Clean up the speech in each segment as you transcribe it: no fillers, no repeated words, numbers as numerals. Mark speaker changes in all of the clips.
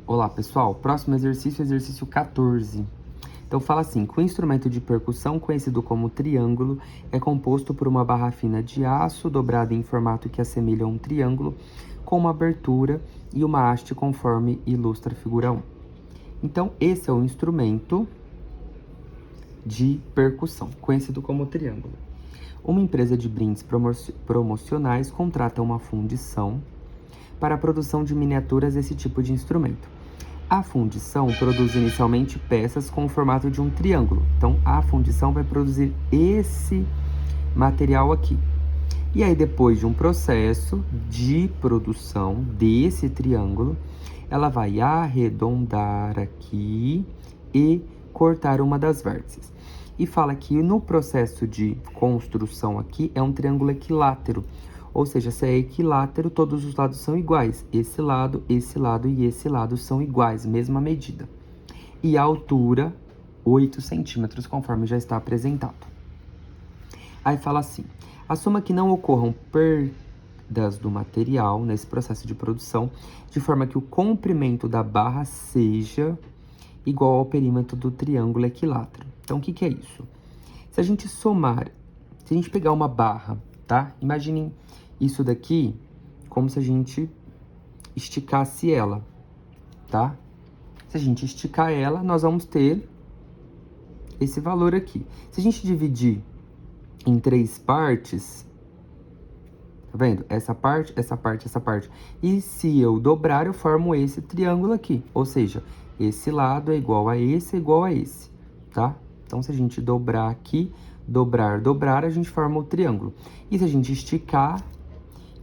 Speaker 1: Olá, pessoal. Próximo exercício, exercício 14. Então, fala assim, que o instrumento de percussão, conhecido como triângulo, é composto por uma barra fina de aço dobrada em formato que assemelha a um triângulo, com uma abertura e uma haste conforme ilustra a figura 1. Então, esse é o instrumento de percussão, conhecido como triângulo. Uma empresa de brindes promocionais contrata uma fundição para a produção de miniaturas desse tipo de instrumento. A fundição produz inicialmente peças com o formato de um triângulo. Então, a fundição vai produzir esse material aqui. E aí, depois de um processo de produção desse triângulo, ela vai arredondar aqui e cortar uma das vértices. E fala que no processo de construção aqui é um triângulo equilátero. Ou seja, se é equilátero, todos os lados são iguais. Esse lado e esse lado são iguais, mesma medida. E a altura, 8 centímetros, conforme já está apresentado. Aí fala assim, assuma que não ocorram perdas do material nesse processo de produção, de forma que o comprimento da barra seja igual ao perímetro do triângulo equilátero. Então, o que é isso? Se a gente somar, se a gente pegar uma barra, tá? Imaginem isso daqui como se a gente esticasse ela, tá? Se a gente esticar ela, nós vamos ter esse valor aqui. Se a gente dividir em 3 partes, tá vendo? Essa parte, essa parte, essa parte. E se eu dobrar, eu formo esse triângulo aqui. Ou seja, esse lado é igual a esse, tá? Então, se a gente dobrar aqui, dobrar, a gente forma o triângulo. E se a gente esticar,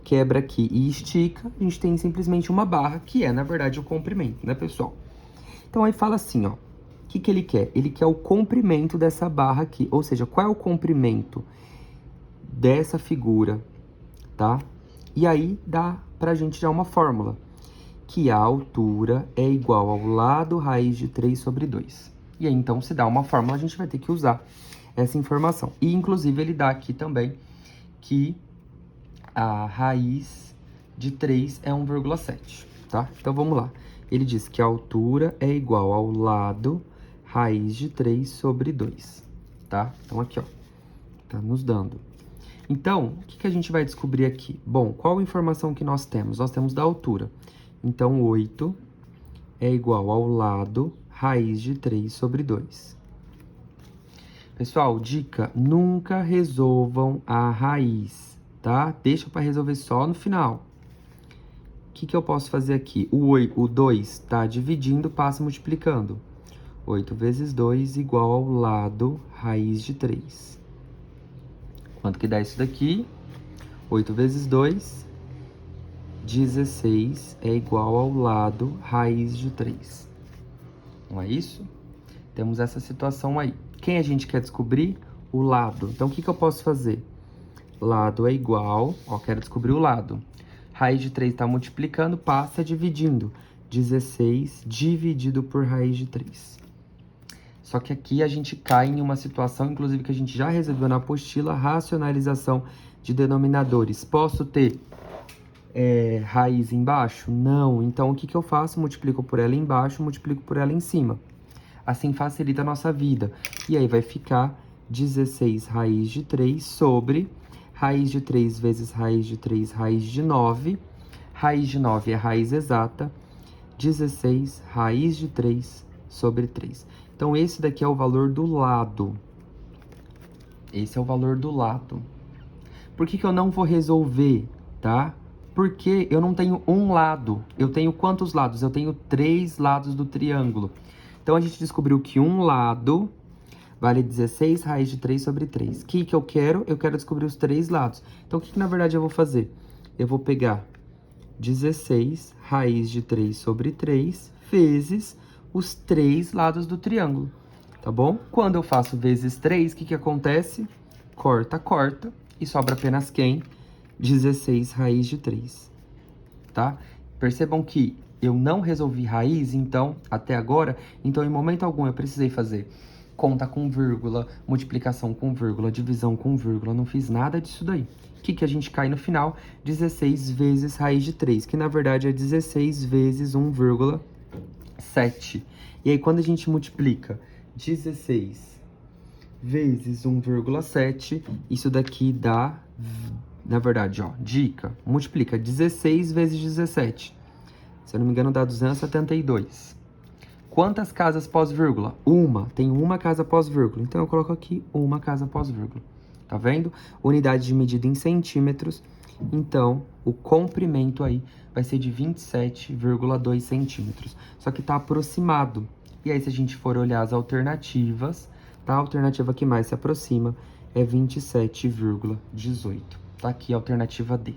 Speaker 1: quebra aqui e estica, a gente tem simplesmente uma barra, que é, na verdade, o comprimento, né, pessoal? Então, aí fala assim, ó. O que ele quer? Ele quer o comprimento dessa barra aqui. Ou seja, qual é o comprimento dessa figura, tá? E aí, dá pra gente já uma fórmula. Que a altura é igual ao lado raiz de 3 sobre 2. E aí, então, se dá uma fórmula, a gente vai ter que usar essa informação. E, inclusive, ele dá aqui também que a raiz de 3 é 1,7, tá? Então, vamos lá. Ele diz que a altura é igual ao lado raiz de 3 sobre 2, tá? Então, aqui, ó, tá nos dando. Então, o que a gente vai descobrir aqui? Bom, qual a informação que nós temos? Nós temos da altura. Então, 8 é igual ao lado raiz de 3 sobre 2. Pessoal, dica, nunca resolvam a raiz, tá? Deixa para resolver só no final. O que eu posso fazer aqui? O 2 está dividindo, passa multiplicando. 8 vezes 2 igual ao lado raiz de 3. Quanto que dá isso daqui? 8 vezes 2, 16 é igual ao lado raiz de 3. Não é isso? Temos essa situação aí. Quem a gente quer descobrir? O lado. Então, o que eu posso fazer? Lado é igual, ó, quero descobrir o lado. Raiz de 3 está multiplicando, passa dividindo. 16 dividido por raiz de 3. Só que aqui a gente cai em uma situação, inclusive, que a gente já resolveu na apostila, racionalização de denominadores. Posso ter raiz embaixo? Não. Então, o que eu faço? Multiplico por ela embaixo, multiplico por ela em cima. Assim facilita a nossa vida. E aí vai ficar 16 raiz de 3 sobre raiz de 3 vezes raiz de 3, raiz de 9. Raiz de 9 é raiz exata. 16 raiz de 3 sobre 3. Então, esse daqui é o valor do lado. Esse é o valor do lado. Por que eu não vou resolver, tá? Porque eu não tenho um lado. Eu tenho quantos lados? Eu tenho 3 lados do triângulo. Então, a gente descobriu que um lado vale 16 raiz de 3 sobre 3. O que eu quero? Eu quero descobrir os 3 lados. Então, o que na verdade eu vou fazer? Eu vou pegar 16 raiz de 3 sobre 3 vezes os 3 lados do triângulo, tá bom? Quando eu faço vezes 3, o que acontece? Corta, corta, e sobra apenas quem? 16 raiz de 3, tá? Percebam que eu não resolvi raiz, então, até agora, então em momento algum eu precisei fazer conta com vírgula, multiplicação com vírgula, divisão com vírgula, não fiz nada disso daí. O que a gente cai no final? 16 vezes raiz de 3, que na verdade é 16 vezes 1,7. 7. E aí, quando a gente multiplica 16 vezes 1,7, isso daqui dá, na verdade, ó, dica, multiplica 16 vezes 17. Se eu não me engano, dá 272. Quantas casas pós-vírgula? Uma. Tem uma casa pós-vírgula. Então, eu coloco aqui uma casa pós-vírgula. Tá vendo? Unidade de medida em centímetros. Então, o comprimento aí vai ser de 27,2 centímetros. Só que tá aproximado. E aí, se a gente for olhar as alternativas, tá? A alternativa que mais se aproxima é 27,18. Tá aqui a alternativa D.